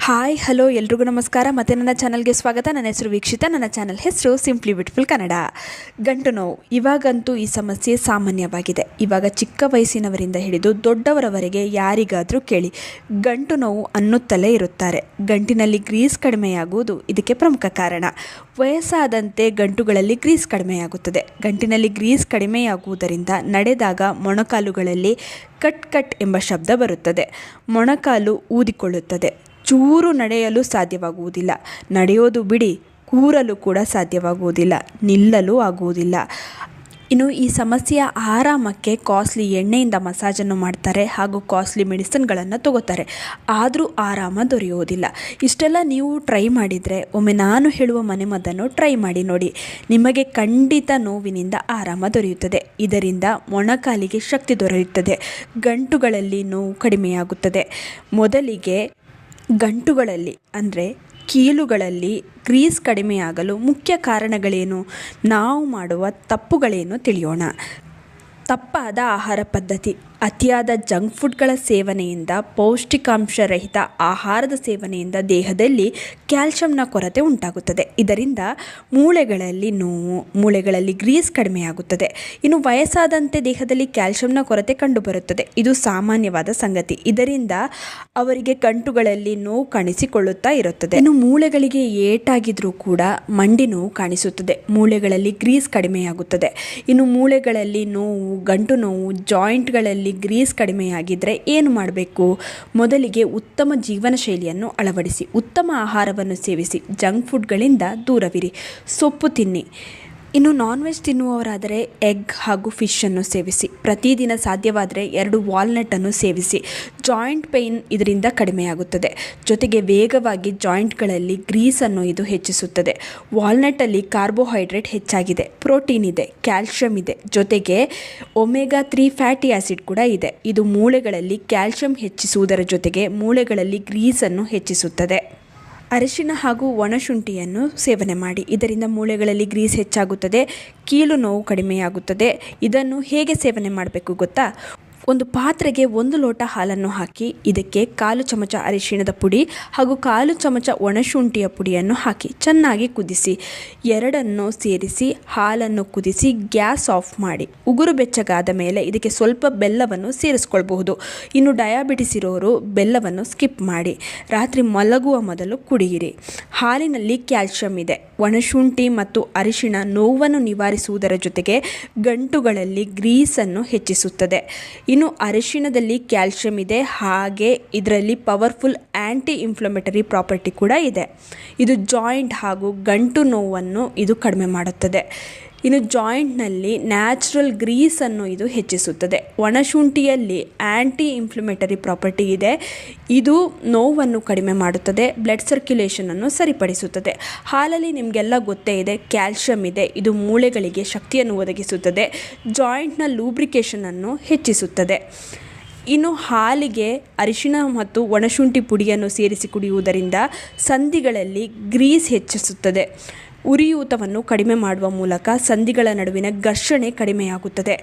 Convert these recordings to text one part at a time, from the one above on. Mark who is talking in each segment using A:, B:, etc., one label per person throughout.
A: Hi hello ಎಲ್ರಿಗೂ ನಮಸ್ಕಾರ. ಮತ್ತು ನನ್ನ ಚಾನಲ್ಗೆ ಸ್ವಾಗತ. ನನ್ನ ಹೆಸರು ವೀಕ್ಷಿತಾ. ನನ್ನ ಚಾನಲ್ ಹೆಸರು ಸಿಂಪ್ಲಿ ಬ್ಯೂಟಿಫುಲ್ ಕನ್ನಡ. ಗಂಟು ನೋವು ಇವಾಗಂತೂ ಈ ಸಮಸ್ಯೆ ಸಾಮಾನ್ಯವಾಗಿದೆ. ಇವಾಗ ಚಿಕ್ಕ ವಯಸ್ಸಿನವರಿಂದ ಹಿಡಿದು ದೊಡ್ಡವರವರೆಗೆ ಯಾರಿಗಾದರೂ ಕೇಳಿ ಗಂಟು ನೋವು ಅನ್ನುತ್ತಲೇ ಇರುತ್ತಾರೆ. ಗಂಟಿನಲ್ಲಿ ಗ್ರೀಸ್ ಕಡಿಮೆಯಾಗುವುದು ಇದಕ್ಕೆ ಪ್ರಮುಖ ಕಾರಣ. ವಯಸ್ಸಾದಂತೆ ಗಂಟುಗಳಲ್ಲಿ ಗ್ರೀಸ್ ಕಡಿಮೆಯಾಗುತ್ತದೆ. ಗಂಟಿನಲ್ಲಿ ಗ್ರೀಸ್ ಕಡಿಮೆಯಾಗುವುದರಿಂದ ನಡೆದಾಗ ಮೊಣಕಾಲುಗಳಲ್ಲಿ ಕಟ್ ಕಟ್ ಎಂಬ ಶಬ್ದ ಬರುತ್ತದೆ. ಮೊಣಕಾಲು ಊದಿಕೊಳ್ಳುತ್ತದೆ. ಚೂರು ನಡೆಯಲು ಸಾಧ್ಯವಾಗುವುದಿಲ್ಲ. ನಡೆಯೋದು ಬಿಡಿ, ಕೂರಲು ಕೂಡ ಸಾಧ್ಯವಾಗುವುದಿಲ್ಲ. ನಿಲ್ಲಲು ಆಗುವುದಿಲ್ಲ. ಇನ್ನು ಈ ಸಮಸ್ಯೆಯ ಆರಾಮಕ್ಕೆ ಕಾಸ್ಟ್ಲಿ ಎಣ್ಣೆಯಿಂದ ಮಸಾಜನ್ನು ಮಾಡ್ತಾರೆ ಹಾಗೂ ಕಾಸ್ಟ್ಲಿ ಮೆಡಿಸಿನ್ಗಳನ್ನು ತಗೋತಾರೆ. ಆದರೂ ಆರಾಮ ದೊರೆಯುವುದಿಲ್ಲ. ಇಷ್ಟೆಲ್ಲ ನೀವು ಟ್ರೈ ಮಾಡಿದರೆ ಒಮ್ಮೆ ನಾನು ಹೇಳುವ ಮನೆಮದ್ದನ್ನು ಟ್ರೈ ಮಾಡಿ ನೋಡಿ. ನಿಮಗೆ ಖಂಡಿತ ನೋವಿನಿಂದ ಆರಾಮ ದೊರೆಯುತ್ತದೆ. ಇದರಿಂದ ಮೊಣಕಾಲಿಗೆ ಶಕ್ತಿ ದೊರೆಯುತ್ತದೆ. ಗಂಟುಗಳಲ್ಲಿ ನೋವು ಕಡಿಮೆಯಾಗುತ್ತದೆ. ಮೊದಲಿಗೆ ಗಂಟುಗಳಲ್ಲಿ ಅಂದರೆ ಕೀಲುಗಳಲ್ಲಿ ಗ್ರೀಸ್ ಕಡಿಮೆಯಾಗಲು ಮುಖ್ಯ ಕಾರಣಗಳೇನು, ನಾವು ಮಾಡುವ ತಪ್ಪುಗಳೇನು ತಿಳಿಯೋಣ. ತಪ್ಪಾದ ಆಹಾರ ಪದ್ಧತಿ. ಅತಿಯಾದ ಜಂಕ್ ಫುಡ್ಗಳ ಸೇವನೆಯಿಂದ, ಪೌಷ್ಟಿಕಾಂಶರಹಿತ ಆಹಾರದ ಸೇವನೆಯಿಂದ ದೇಹದಲ್ಲಿ ಕ್ಯಾಲ್ಶಿಯಂನ ಕೊರತೆ ಉಂಟಾಗುತ್ತದೆ. ಇದರಿಂದ ಮೂಳೆಗಳಲ್ಲಿ ನೋವು, ಮೂಳೆಗಳಲ್ಲಿ ಗ್ರೀಸ್ ಕಡಿಮೆಯಾಗುತ್ತದೆ. ಇನ್ನು ವಯಸ್ಸಾದಂತೆ ದೇಹದಲ್ಲಿ ಕ್ಯಾಲ್ಶಿಯಂನ ಕೊರತೆ ಕಂಡುಬರುತ್ತದೆ. ಇದು ಸಾಮಾನ್ಯವಾದ ಸಂಗತಿ. ಇದರಿಂದ ಅವರಿಗೆ ಗಂಟುಗಳಲ್ಲಿ ನೋವು ಕಾಣಿಸಿಕೊಳ್ಳುತ್ತಾ ಇರುತ್ತದೆ. ಇನ್ನು ಮೂಳೆಗಳಿಗೆ ಏಟಾಗಿದ್ರೂ ಕೂಡ ಮಂಡಿ ನೋವು ಕಾಣಿಸುತ್ತದೆ. ಮೂಳೆಗಳಲ್ಲಿ ಗ್ರೀಸ್ ಕಡಿಮೆಯಾಗುತ್ತದೆ. ಇನ್ನು ಮೂಳೆಗಳಲ್ಲಿ ನೋವು, ಗಂಟು ನೋವು, ಜಾಯಿಂಟ್ಗಳಲ್ಲಿ ಗ್ರೀಸ್ ಕಡಿಮೆಯಾಗಿದ್ದರೆ ಏನು ಮಾಡಬೇಕು? ಮೊದಲಿಗೆ ಉತ್ತಮ ಜೀವನ ಶೈಲಿಯನ್ನು ಅಳವಡಿಸಿ. ಉತ್ತಮ ಆಹಾರವನ್ನು ಸೇವಿಸಿ. ಜಂಕ್ ಫುಡ್ಗಳಿಂದ ದೂರವಿರಿ. ಸೊಪ್ಪು ತಿನ್ನಿ. ಇನ್ನು ನಾನ್ ವೆಜ್ ತಿನ್ನುವವರಾದರೆ ಎಗ್ ಹಾಗೂ ಫಿಶನ್ನು ಸೇವಿಸಿ. ಪ್ರತಿದಿನ ಸಾಧ್ಯವಾದರೆ 2 ವಾಲ್ನಟನ್ನು ಸೇವಿಸಿ. ಜಾಯಿಂಟ್ ಪೇಯ್ನ್ ಇದರಿಂದ ಕಡಿಮೆಯಾಗುತ್ತದೆ. ಜೊತೆಗೆ ವೇಗವಾಗಿ ಜಾಯಿಂಟ್ಗಳಲ್ಲಿ ಗ್ರೀಸನ್ನು ಇದು ಹೆಚ್ಚಿಸುತ್ತದೆ. ವಾಲ್ನಟಲ್ಲಿ ಕಾರ್ಬೋಹೈಡ್ರೇಟ್ ಹೆಚ್ಚಾಗಿದೆ, ಪ್ರೋಟೀನ್ ಇದೆ, ಕ್ಯಾಲ್ಶಿಯಂ ಇದೆ, ಜೊತೆಗೆ ಒಮೆಗಾ 3 ಫ್ಯಾಟಿ ಆ್ಯಸಿಡ್ ಕೂಡ ಇದೆ. ಇದು ಮೂಳೆಗಳಲ್ಲಿ ಕ್ಯಾಲ್ಶಿಯಂ ಹೆಚ್ಚಿಸುವುದರ ಜೊತೆಗೆ ಮೂಳೆಗಳಲ್ಲಿ ಗ್ರೀಸನ್ನು ಹೆಚ್ಚಿಸುತ್ತದೆ. ಅರಿಶಿನ ಹಾಗೂ ಒಣಶುಂಠಿಯನ್ನು ಸೇವನೆ ಮಾಡಿ. ಇದರಿಂದ ಮೂಳೆಗಳಲ್ಲಿ ಗ್ರೀಸ್ ಹೆಚ್ಚಾಗುತ್ತದೆ, ಕೀಲು ನೋವು ಕಡಿಮೆಯಾಗುತ್ತದೆ. ಇದನ್ನು ಹೇಗೆ ಸೇವನೆ ಮಾಡಬೇಕು ಗೊತ್ತಾ? ಒಂದು ಪಾತ್ರೆಗೆ 1 ಲೋಟ ಹಾಲನ್ನು ಹಾಕಿ ಇದಕ್ಕೆ 1/4 ಚಮಚ ಅರಿಶಿಣದ ಪುಡಿ ಹಾಗೂ 1/4 ಚಮಚ ಒಣಶುಂಠಿಯ ಪುಡಿಯನ್ನು ಹಾಕಿ ಚೆನ್ನಾಗಿ ಕುದಿಸಿ. ಎರಡನ್ನು ಸೇರಿಸಿ ಹಾಲನ್ನು ಕುದಿಸಿ ಗ್ಯಾಸ್ ಆಫ್ ಮಾಡಿ. ಉಗುರು ಬೆಚ್ಚಗಾದ ಮೇಲೆ ಇದಕ್ಕೆ ಸ್ವಲ್ಪ ಬೆಲ್ಲವನ್ನು ಸೇರಿಸ್ಕೊಳ್ಬಹುದು. ಇನ್ನು ಡಯಾಬಿಟಿಸ್ ಇರೋರು ಬೆಲ್ಲವನ್ನು ಸ್ಕಿಪ್ ಮಾಡಿ. ರಾತ್ರಿ ಮಲಗುವ ಮೊದಲು ಕುಡಿಯಿರಿ. ಹಾಲಿನಲ್ಲಿ ಕ್ಯಾಲ್ಶಿಯಂ ಇದೆ. ಒಣಶುಂಠಿ ಮತ್ತು ಅರಿಶಿಣ ನೋವನ್ನು ನಿವಾರಿಸುವುದರ ಜೊತೆಗೆ ಗಂಟುಗಳಲ್ಲಿ ಗ್ರೀಸನ್ನು ಹೆಚ್ಚಿಸುತ್ತದೆ. ಇನ್ನು ಅರಿಶಿಣದಲ್ಲಿ ಕ್ಯಾಲ್ಶಿಯಂ ಇದೆ, ಹಾಗೆ ಇದರಲ್ಲಿ ಪವರ್ಫುಲ್ ಆ್ಯಂಟಿ ಇನ್ಫ್ಲಮೇಟರಿ ಪ್ರಾಪರ್ಟಿ ಕೂಡ ಇದೆ. ಇದು ಜಾಯಿಂಟ್ ಹಾಗೂ ಗಂಟು ನೋವನ್ನು ಇದು ಕಡಿಮೆ ಮಾಡುತ್ತದೆ. ಇನ್ನು ಜಾಯಿಂಟ್ನಲ್ಲಿ ನ್ಯಾಚುರಲ್ ಗ್ರೀಸನ್ನು ಇದು ಹೆಚ್ಚಿಸುತ್ತದೆ. ಒಣಶುಂಠಿಯಲ್ಲಿ ಆ್ಯಂಟಿ ಇನ್ಫ್ಲಮೇಟರಿ ಪ್ರಾಪರ್ಟಿ ಇದೆ. ಇದು ನೋವನ್ನು ಕಡಿಮೆ ಮಾಡುತ್ತದೆ, ಬ್ಲಡ್ ಸರ್ಕ್ಯುಲೇಷನನ್ನು ಸರಿಪಡಿಸುತ್ತದೆ. ಹಾಲಲ್ಲಿ ನಿಮಗೆಲ್ಲ ಗೊತ್ತೇ ಇದೆ, ಕ್ಯಾಲ್ಶಿಯಂ ಇದೆ. ಇದು ಮೂಳೆಗಳಿಗೆ ಶಕ್ತಿಯನ್ನು ಒದಗಿಸುತ್ತದೆ, ಜಾಯಿಂಟ್ನ ಲೂಬ್ರಿಕೇಷನನ್ನು ಹೆಚ್ಚಿಸುತ್ತದೆ. ಇನ್ನು ಹಾಲಿಗೆ ಅರಿಶಿಣ ಮತ್ತು ಒಣಶುಂಠಿ ಪುಡಿಯನ್ನು ಸೇರಿಸಿ ಕುಡಿಯುವುದರಿಂದ ಸಂಧಿಗಳಲ್ಲಿ ಗ್ರೀಸ್ ಹೆಚ್ಚಿಸುತ್ತದೆ. ಉರಿಯೂತವನ್ನು ಕಡಿಮೆ ಮಾಡುವ ಮೂಲಕ ಸಂಧಿಗಳ ನಡುವಿನ ಘರ್ಷಣೆ ಕಡಿಮೆಯಾಗುತ್ತದೆ.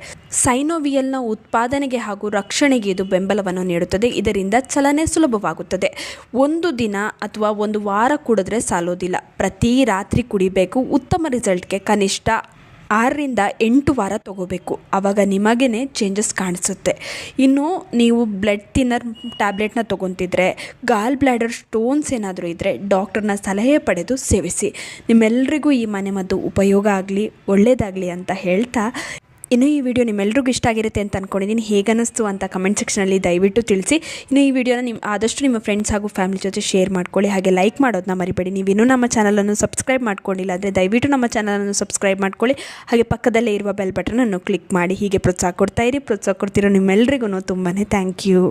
A: ಸೈನೋವಿಯಲ್ನ ಉತ್ಪಾದನೆಗೆ ಹಾಗೂ ರಕ್ಷಣೆಗೆ ಇದು ಬೆಂಬಲವನ್ನು ನೀಡುತ್ತದೆ. ಇದರಿಂದ ಚಲನೆ ಸುಲಭವಾಗುತ್ತದೆ. 1 ದಿನ ಅಥವಾ 1 ವಾರ ಕುಡಿದ್ರೆ ಸಾಲೋದಿಲ್ಲ. ಪ್ರತಿ ರಾತ್ರಿ ಕುಡಿಬೇಕು. ಉತ್ತಮ ರಿಸಲ್ಟ್ಗೆ ಕನಿಷ್ಠ 6ರಿಂದ 8 ವಾರ ತಗೋಬೇಕು. ಆವಾಗ ನಿಮಗೇ ಚೇಂಜಸ್ ಕಾಣಿಸುತ್ತೆ. ಇನ್ನು ನೀವು ಬ್ಲಡ್ ಥಿನ್ನರ್ ಟ್ಯಾಬ್ಲೆಟ್ನ ತೊಗೊತಿದ್ರೆ, ಗಾಲ್ ಬ್ಲ್ಯಾಡರ್ ಸ್ಟೋನ್ಸ್ ಏನಾದರೂ ಇದ್ದರೆ ಡಾಕ್ಟರ್ನ ಸಲಹೆ ಪಡೆದು ಸೇವಿಸಿ. ನಿಮ್ಮೆಲ್ಲರಿಗೂ ಈ ಮನೆಮದ್ದು ಉಪಯೋಗ ಆಗಲಿ, ಒಳ್ಳೆಯದಾಗಲಿ ಅಂತ ಹೇಳ್ತಾ, ಇನ್ನು ಈ ವಿಡಿಯೋ ನಿಮ್ಮೆಲ್ಲರಿಗೂ ಇಷ್ಟ ಆಗಿರುತ್ತೆ ಅಂತ ಅಂದ್ಕೊಂಡಿದ್ದೀನಿ. ಹೇಗನ್ನಿಸ್ತು ಅಂತ ಕಮೆಂಟ್ ಸೆಕ್ಷನಲ್ಲಿ ದಯವಿಟ್ಟು ತಿಳಿಸಿ. ಇನ್ನು ಈ ವಿಡಿಯೋನ ಆದಷ್ಟು ನಿಮ್ಮ ಫ್ರೆಂಡ್ಸ್ ಹಾಗೂ ಫ್ಯಾಮಿಲಿ ಜೊತೆ ಶೇರ್ ಮಾಡ್ಕೊಳ್ಳಿ. ಹಾಗೆ ಲೈಕ್ ಮಾಡೋದನ್ನ ಮರಿಬೇಡಿ. ನೀವಿನ್ನೂ ನಮ್ಮ ಚಾನಲನ್ನು ಸಬ್ಸ್ಕ್ರೈಬ್ ಮಾಡ್ಕೊಂಡಿಲ್ಲ ಅಂದರೆ ದಯವಿಟ್ಟು ನಮ್ಮ ಚಾನಲನ್ನು ಸಬ್ಸ್ಕ್ರೈಬ್ ಮಾಡ್ಕೊಳ್ಳಿ. ಹಾಗೆ ಪಕ್ಕದಲ್ಲೇ ಇರುವ ಬೆಲ್ ಬಟನನ್ನು ಕ್ಲಿಕ್ ಮಾಡಿ. ಹೀಗೆ ಪ್ರೋತ್ಸಾಹ ಕೊಡ್ತಾ ಇರಿ. ಪ್ರೋತ್ಸಾಹ ಕೊಡ್ತಿರೋ ನಿಮ್ಮೆಲ್ಲರಿಗೂ ತುಂಬಾ ಥ್ಯಾಂಕ್ ಯು.